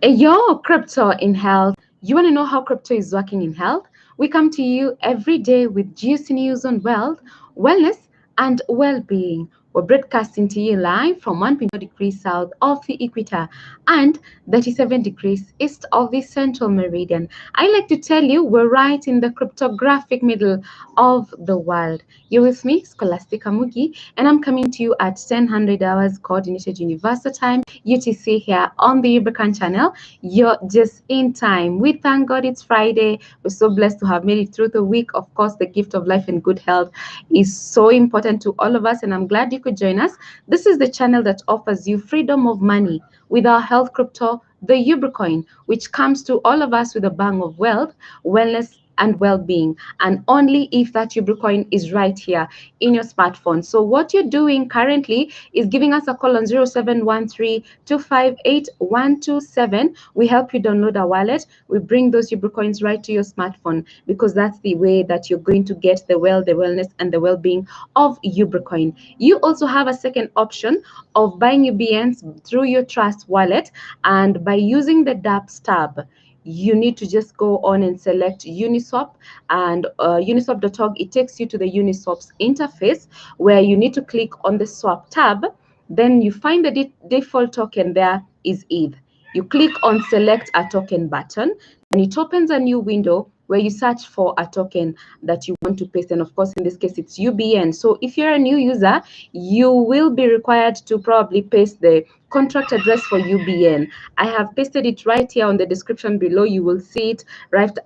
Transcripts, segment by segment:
Yo, crypto in health. You want to know how crypto is working in health? We come to you every day with juicy news on wealth, wellness, and well-being. We're broadcasting to you live from 1.4 degrees south of the equator and 37 degrees east of the central meridian. I like to tell you we're right in the cryptographic middle of the world. You're with me, Scholastica Mugi, and I'm coming to you at 1000 hours coordinated universal time UTC here on the Ubricoin channel. You're just in time. We thank God it's Friday. We're so blessed to have made it through the week. Of course, the gift of life and good health is so important to all of us, and I'm glad you could join us. This is the channel that offers you freedom of money with our health crypto, the Ubricoin, which comes to all of us with a bang of wealth, wellness, and well-being, and only if that Ubricoin is right here in your smartphone. So what you're doing currently is giving us a call on 0713-258-127. We help you download our wallet. We bring those Ubricoins right to your smartphone because that's the way that you're going to get the wellness, and the well-being of Ubricoin. You also have a second option of buying UBNs through your Trust wallet, and by using the dApps tab, you need to just go on and select Uniswap, and uniswap.org. It takes you to the Uniswap's interface where you need to click on the swap tab. Then you find the default token there is ETH. You click on select a token button, and it opens a new window where you search for a token that you want to paste. And of course, in this case, it's UBN. So if you're a new user, you will be required to probably paste the contract address for UBN. I have pasted it right here on the description below. You will see it right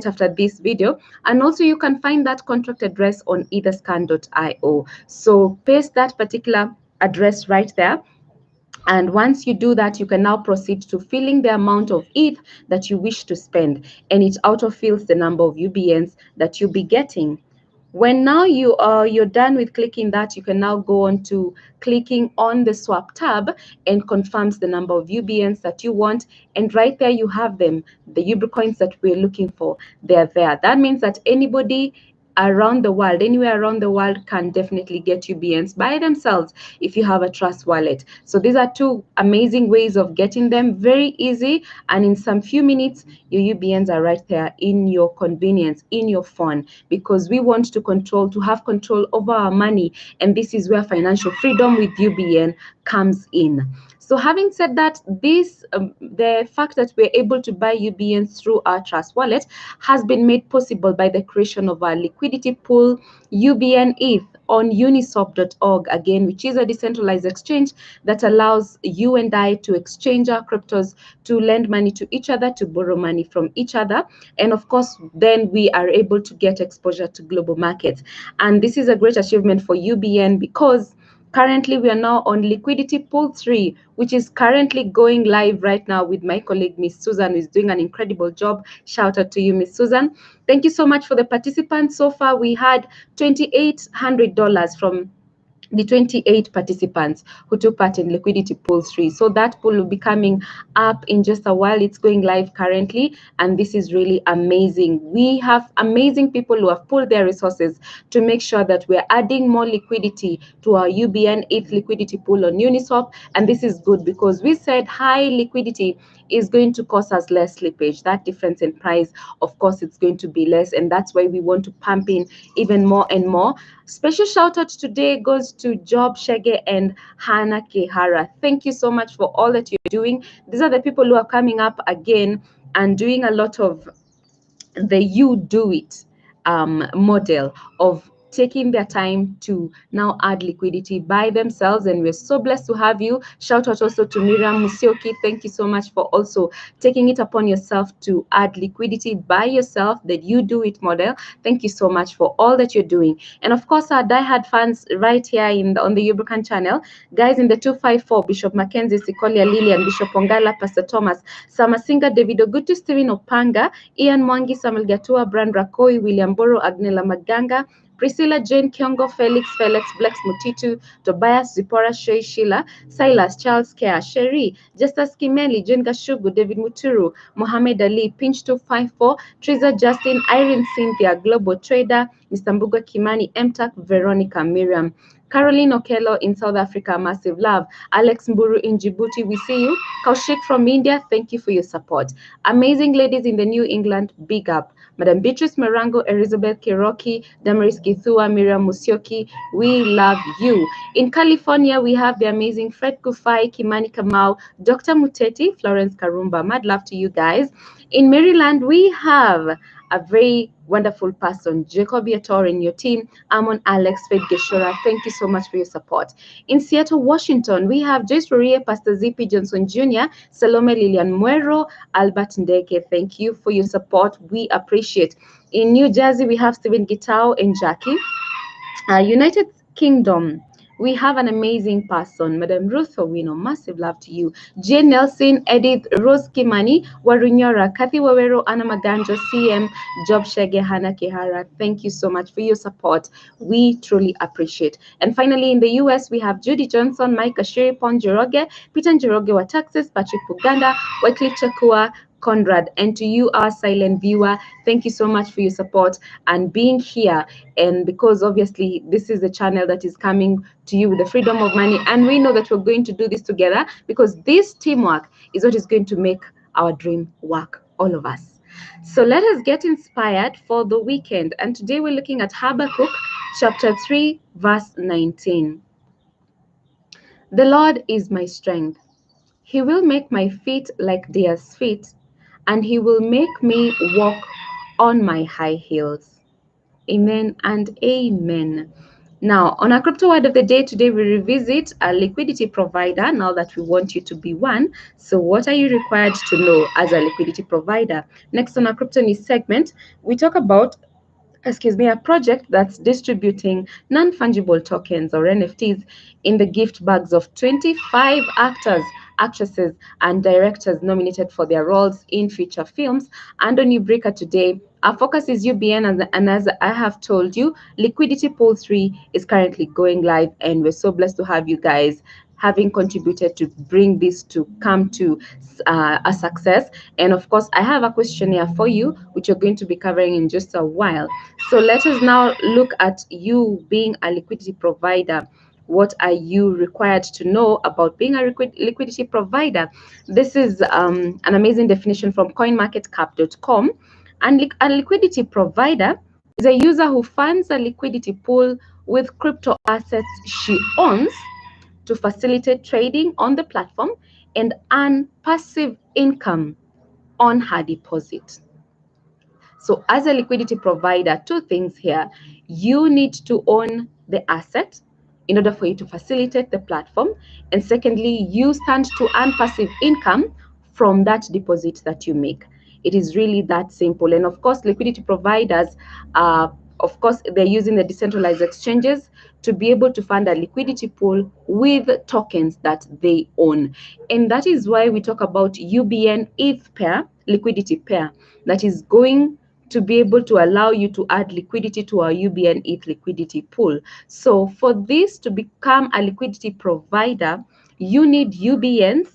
after this video. And also you can find that contract address on etherscan.io. So paste that particular address right there. And once you do that, you can now proceed to filling the amount of ETH that you wish to spend, and it autofills the number of UBNs that you'll be getting. When now you're done with clicking that, you can now go on to clicking on the swap tab and confirms the number of UBNs that you want. And right there you have them, the Ubricoins that we're looking for. They're there. That means that anybody around the world, anywhere around the world, can definitely get UBNs by themselves if you have a Trust wallet. So these are two amazing ways of getting them, very easy, and in some few minutes your UBNs are right there in your convenience, in your phone, because we want to have control over our money, and this is where financial freedom with UBN comes in. So having said that, the fact that we're able to buy UBNs through our Trust wallet has been made possible by the creation of our liquidity pool, UBN ETH, on uniswap.org, again, which is a decentralized exchange that allows you and I to exchange our cryptos, to lend money to each other, to borrow money from each other. And of course, then we are able to get exposure to global markets. And this is a great achievement for UBN because currently, we are now on Liquidity Pool 3, which is currently going live right now with my colleague, Miss Susan, who is doing an incredible job. Shout out to you, Miss Susan. Thank you so much for the participants. So far, we had $2,800 from the 28 participants who took part in Liquidity Pool 3. So that pool will be coming up in just a while. It's going live currently, and this is really amazing. We have amazing people who have pulled their resources to make sure that we're adding more liquidity to our UBN ETH liquidity pool on Uniswap, and this is good because we said high liquidity is going to cause us less slippage. That difference in price, of course, it's going to be less, and that's why we want to pump in even more and more. Special shout out today goes to Job Shege and Hannah Kehara. Thank you so much for all that you're doing. These are the people who are coming up again and doing a lot of the you do it model of taking their time to now add liquidity by themselves, and we're so blessed to have you. Shout out also to Miriam Musioki. Thank you so much for also taking it upon yourself to add liquidity by yourself, that you do it model. Thank you so much for all that you're doing. And of course, our diehard fans right here on the Ubricoin channel, guys in the 254, Bishop Mackenzie, Sikolia Lilian, Bishop Ongala, Pastor Thomas, Samasinga, David Ogutu, Steven Opanga, Ian Mwangi, Samuel Gatua, Brand Rakoi, William Boro, Agnella Maganga, Priscilla, Jane Kiongo, Felix, Blex Mutitu, Tobias, Zipporah, Shea, Sheila, Silas, Charles Care, Sherry, Justus Kimeli, Jane Gashugu, David Muturu, Mohammed Ali, Pinch 254, Triza Justin, Irene Cynthia, Global Trader, Mr. Mbuga Kimani, MTAC, Veronica, Miriam. Caroline Okello in South Africa, massive love. Alex Mburu in Djibouti, we see you. Kaushik from India, thank you for your support. Amazing ladies in the New England, big up. Madam Beatrice Marango, Elizabeth Kiroki, Damaris Kithua, Miriam Musyoki, we love you. In California, we have the amazing Fred Kufai, Kimani Kamau, Dr. Muteti, Florence Karumba. Mad love to you guys. In Maryland, we have a very wonderful person, Jacob Yator in your team. Amon Alex Fed Geshora, thank you so much for your support. In Seattle, Washington, we have Joyce Rorie, Pastor Zippy Johnson Jr., Salome Lilian Muero, Albert Ndeke, thank you for your support. We appreciate. In New Jersey, we have Stephen Gitao and Jackie. United Kingdom, we have an amazing person, Madam Ruth Owino, massive love to you. Jane Nelson, Edith, Rose Kimani, Warunyora, Kathy Wawero, Anna Maganjo, CM, Job Shege, Hannah Kihara. Thank you so much for your support. We truly appreciate. And finally, in the US, we have Judy Johnson, Mike Ashiri, Pon Njoroge, Peter Njoroge wa Texas, Patrick Puganda, Wycliffe Chakua, Conrad, and to you, our silent viewer, thank you so much for your support and being here. And because obviously this is the channel that is coming to you with the freedom of money, and we know that we're going to do this together because this teamwork is what is going to make our dream work, all of us. So let us get inspired for the weekend. And today we're looking at Habakkuk chapter 3, verse 19. The Lord is my strength. He will make my feet like deer's feet, and he will make me walk on my high heels. Amen and amen. Now, on our crypto word of the day today, we revisit a liquidity provider now that we want you to be one. So what are you required to know as a liquidity provider? Next on our crypto news segment, we talk about a project that's distributing non-fungible tokens or NFTs in the gift bags of 25 actors, actresses, and directors nominated for their roles in feature films. And on Ubrica today, our focus is UBN, and as I have told you, Liquidity Pool 3 is currently going live, and we're so blessed to have you guys having contributed to bring this to come to a success. And of course, I have a questionnaire for you, which you're going to be covering in just a while. So let us now look at you being a liquidity provider. What are you required to know about being a liquidity provider? This is an amazing definition from coinmarketcap.com. And a liquidity provider is a user who funds a liquidity pool with crypto assets she owns to facilitate trading on the platform and earn passive income on her deposit. So as a liquidity provider, two things here. You need to own the asset in order for you to facilitate the platform. And secondly, you stand to earn passive income from that deposit that you make. It is really that simple. And of course, liquidity providers of course, they're using the decentralized exchanges to be able to fund a liquidity pool with tokens that they own. And that is why we talk about UBN ETH pair, liquidity pair, that is going to be able to allow you to add liquidity to our UBN ETH liquidity pool. So for this to become a liquidity provider, you need UBNs,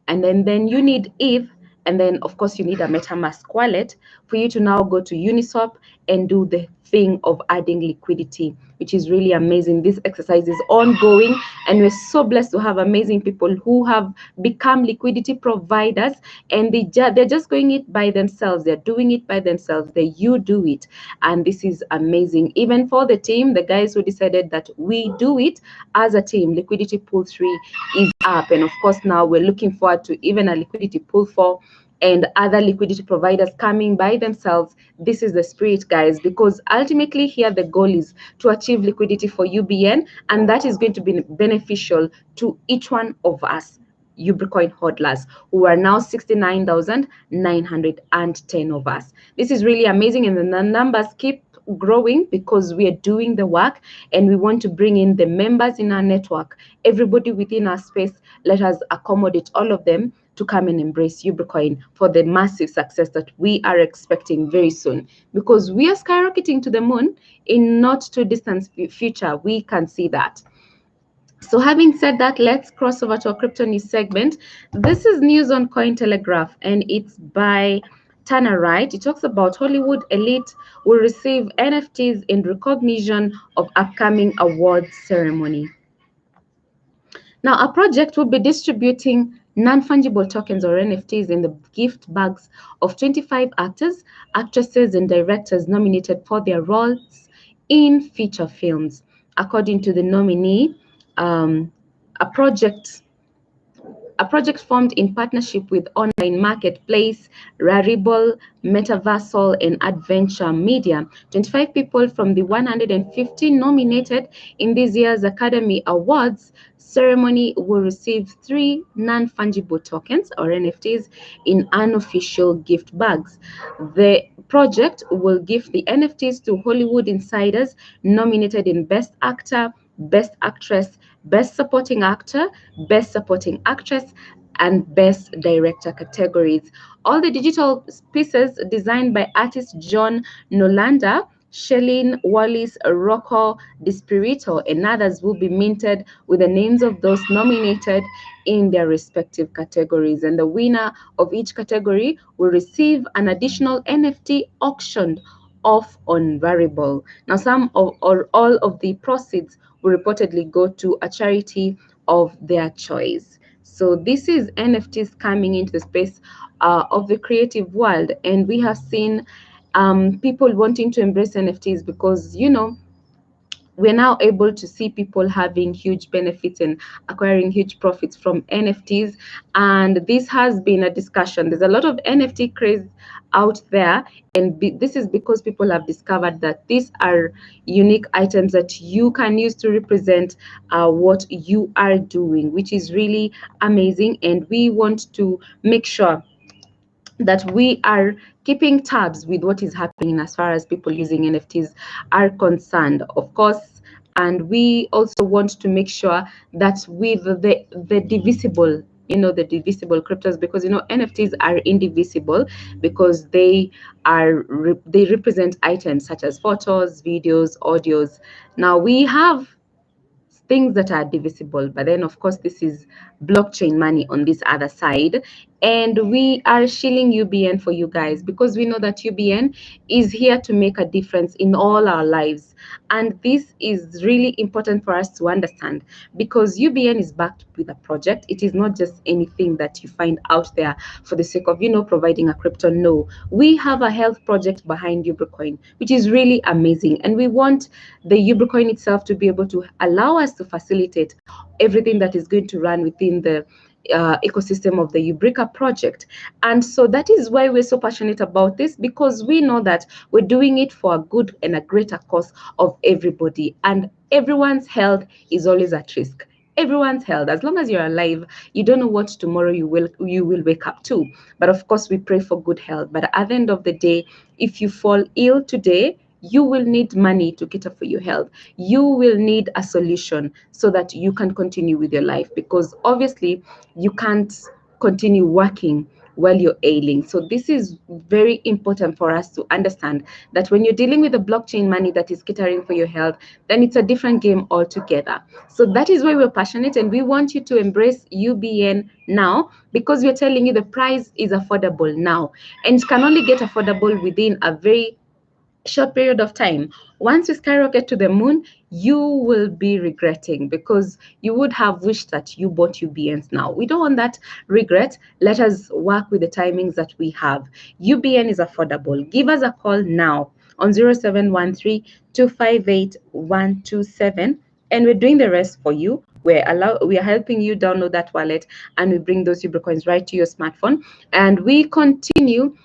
and then you need ETH, and then of course you need a MetaMask wallet for you to now go to Uniswap and do the thing of adding liquidity, which is really amazing. This exercise is ongoing, and we're so blessed to have amazing people who have become liquidity providers, and they're just going it by themselves. They're doing it by themselves. You do it, and this is amazing. Even for the team, the guys who decided that we do it as a team, Liquidity Pool 3 is up, and of course now we're looking forward to even a Liquidity Pool 4 and other liquidity providers coming by themselves. This is the spirit, guys, because ultimately here the goal is to achieve liquidity for UBN, and that is going to be beneficial to each one of us Ubricoin hodlers, who are now 69,910 of us. This is really amazing, and the numbers keep growing because we are doing the work, and we want to bring in the members in our network, everybody within our space. Let us accommodate all of them to come and embrace Ubricoin for the massive success that we are expecting very soon, because we are skyrocketing to the moon in not too distant future. We can see that. So having said that, let's cross over to our crypto news segment. This is news on Cointelegraph, and it's by Turner Right, it talks about Hollywood elite will receive NFTs in recognition of upcoming awards ceremony. Now, a project will be distributing non-fungible tokens or NFTs in the gift bags of 25 actors, actresses, and directors nominated for their roles in feature films. According to the nominee, um, a project a project formed in partnership with online marketplace, Rarible, Metaversal, and Adventure Media. 25 people from the 150 nominated in this year's Academy Awards ceremony will receive 3 non-fungible tokens or NFTs in unofficial gift bags. The project will give the NFTs to Hollywood insiders nominated in Best Actor, Best Actress, Best Supporting Actor, Best Supporting Actress, and Best Director categories. All the digital pieces designed by artist John Nolanda, Shelleen Wallis, Rocco Dispirito, and others will be minted with the names of those nominated in their respective categories. And the winner of each category will receive an additional NFT auctioned off on Variable. Now, some of or all of the proceeds will reportedly go to a charity of their choice. So this is NFTs coming into the space of the creative world, and we have seen people wanting to embrace NFTs because we're now able to see people having huge benefits and acquiring huge profits from NFTs. And this has been a discussion. There's a lot of NFT craze out there. And this is because people have discovered that these are unique items that you can use to represent what you are doing, which is really amazing. And we want to make sure that we are keeping tabs with what is happening as far as people using NFTs are concerned, of course. And we also want to make sure that with the divisible, the divisible cryptos, because NFTs are indivisible because they represent items such as photos, videos, audios. Now we have things that are divisible, but then of course this is blockchain money on this other side, and we are shilling UBN for you guys because we know that UBN is here to make a difference in all our lives. And this is really important for us to understand because UBN is backed with a project. It is not just anything that you find out there for the sake of providing a crypto. No, we have a health project behind Ubricoin, which is really amazing, and we want the Ubricoin itself to be able to allow us to facilitate everything that is going to run within the ecosystem of the Ubrica project. And so that is why we're so passionate about this, because we know that we're doing it for a good and a greater cause of everybody, and everyone's health is always at risk. Everyone's health, as long as you're alive, you don't know what tomorrow you will wake up to. But of course we pray for good health, but at the end of the day, if you fall ill today, you will need money to cater for your health. You will need a solution so that you can continue with your life, because obviously you can't continue working while you're ailing. So this is very important for us to understand that when you're dealing with the blockchain money that is catering for your health, then it's a different game altogether. So that is why we're passionate, and we want you to embrace UBN now, because we're telling you the price is affordable now, and it can only get affordable within a very short period of time. Once you skyrocket to the moon, you will be regretting, because you would have wished that you bought UBNs now. We don't want that regret. Let us work with the timings that we have. UBN is affordable. Give us a call now on 0713 258 127, and we're doing the rest for you. We are helping you download that wallet, and we bring those Ubricoins right to your smartphone. And we continue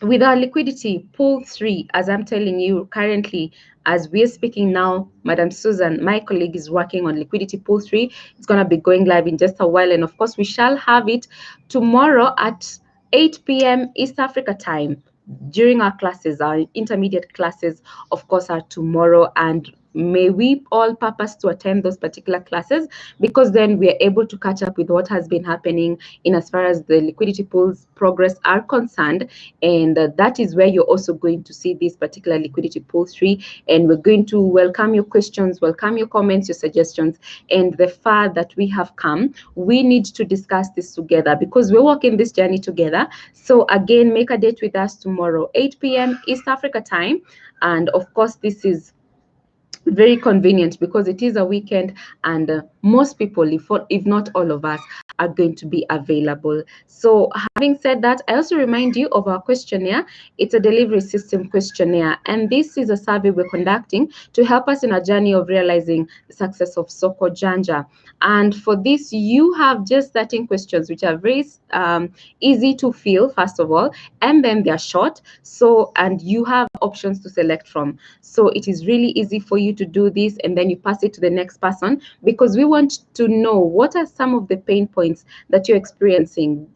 with our liquidity pool 3. As I'm telling you currently, as we're speaking now, Madam Susan, my colleague, is working on liquidity pool 3. It's going to be going live in just a while, and of course we shall have it tomorrow at 8 p.m. East Africa time during our classes. Our intermediate classes, of course, are tomorrow, and may we all purpose to attend those particular classes, because then we are able to catch up with what has been happening in as far as the liquidity pools progress are concerned. And that is where you're also going to see this particular liquidity pool 3. And we're going to welcome your questions, welcome your comments, your suggestions. And the far that we have come, we need to discuss this together, because we're walking this journey together. So again, make a date with us tomorrow, 8 p.m. East Africa time. And of course, this is very convenient because it is a weekend, and most people, if not all of us, are going to be available. So having said that, I also remind you of our questionnaire. It's a delivery system questionnaire, and this is a survey we're conducting to help us in our journey of realizing the success of Soko Janja. And for this, you have just 13 questions, which are very easy to fill, first of all, and then they're short. So, and you have options to select from. So it is really easy for you to do this, and then you pass it to the next person, because we want to know what are some of the pain points that you're experiencing,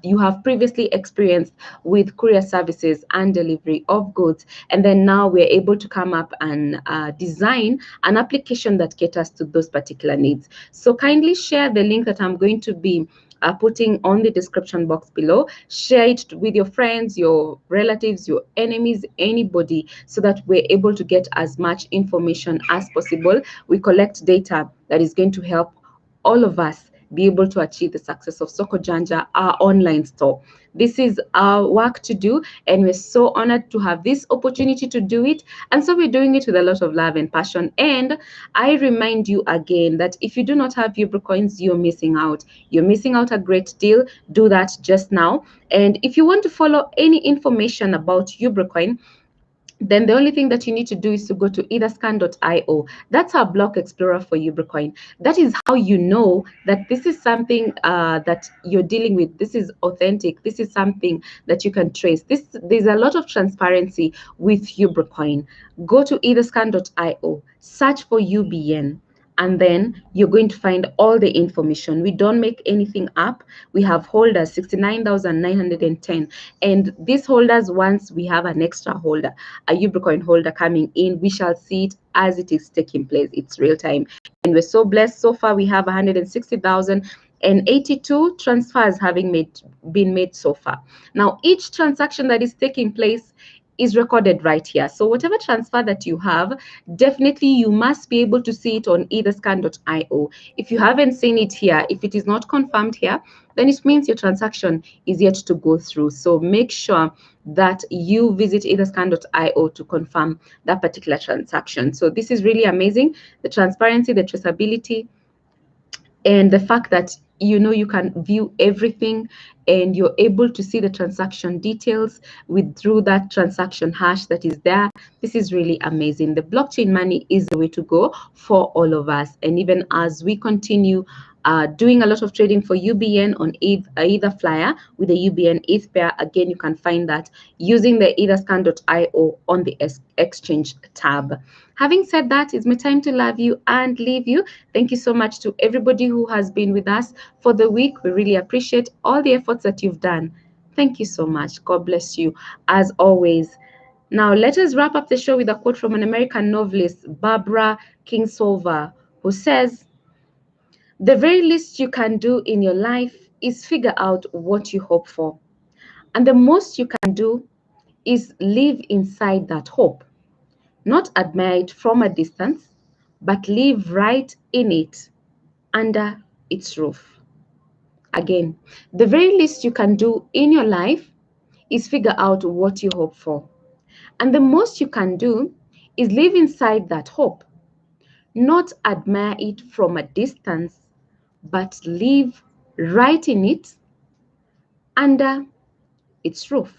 you have previously experienced with courier services and delivery of goods. And then now we're able to come up and design an application that caters to those particular needs. So kindly share the link that I'm going to be putting on the description box below. Share it with your friends, your relatives, your enemies, anybody, so that we're able to get as much information as possible. We collect data that is going to help all of us be able to achieve the success of Soko Janja, our online store. This is our work to do, and we're so honored to have this opportunity to do it. And so we're doing it with a lot of love and passion. And I remind you again that if you do not have Ubricoins, you're missing out. You're missing out a great deal. Do that just now. And if you want to follow any information about Ubricoin, then the only thing that you need to do is to go to etherscan.io. That's our block explorer for Ubricoin. That is how you know that this is something that you're dealing with. This is authentic. This is something that you can trace. There's a lot of transparency with Ubricoin. Go to etherscan.io, search for UBN, and then you're going to find all the information. We don't make anything up. We have holders 69,910, and these holders, once we have an extra holder, a Ubricoin holder coming in, we shall see it as it is taking place. It's real time, and we're so blessed. So far we have 160,082 transfers having been made so far. Now each transaction that is taking place is recorded right here. So whatever transfer that you have, definitely you must be able to see it on etherscan.io. If you haven't seen it here, if it is not confirmed here, then it means your transaction is yet to go through. So make sure that you visit etherscan.io to confirm that particular transaction. So this is really amazing. The transparency, the traceability, and the fact that you can view everything, and you're able to see the transaction details through that transaction hash that is there. This is really amazing. The blockchain money is the way to go for all of us. And even as we continue doing a lot of trading for UBN on Ether Flyer with the UBN ETH pair, again, you can find that using the etherscan.io on the exchange tab. Having said that, it's my time to love you and leave you. Thank you so much to everybody who has been with us for the week. We really appreciate all the efforts that you've done. Thank you so much. God bless you, as always. Now, let us wrap up the show with a quote from an American novelist, Barbara Kingsolver, who says, "The very least you can do in your life is figure out what you hope for. And the most you can do is live inside that hope. Not admire it from a distance, but live right in it, under its roof." Again, the very least you can do in your life is figure out what you hope for. And the most you can do is live inside that hope. Not admire it from a distance, but live right in it, under its roof.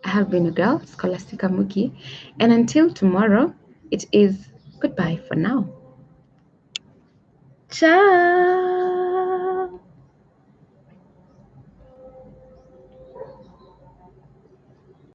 I have been a girl, Scholastica Muki, and until tomorrow, it is goodbye for now. Ciao!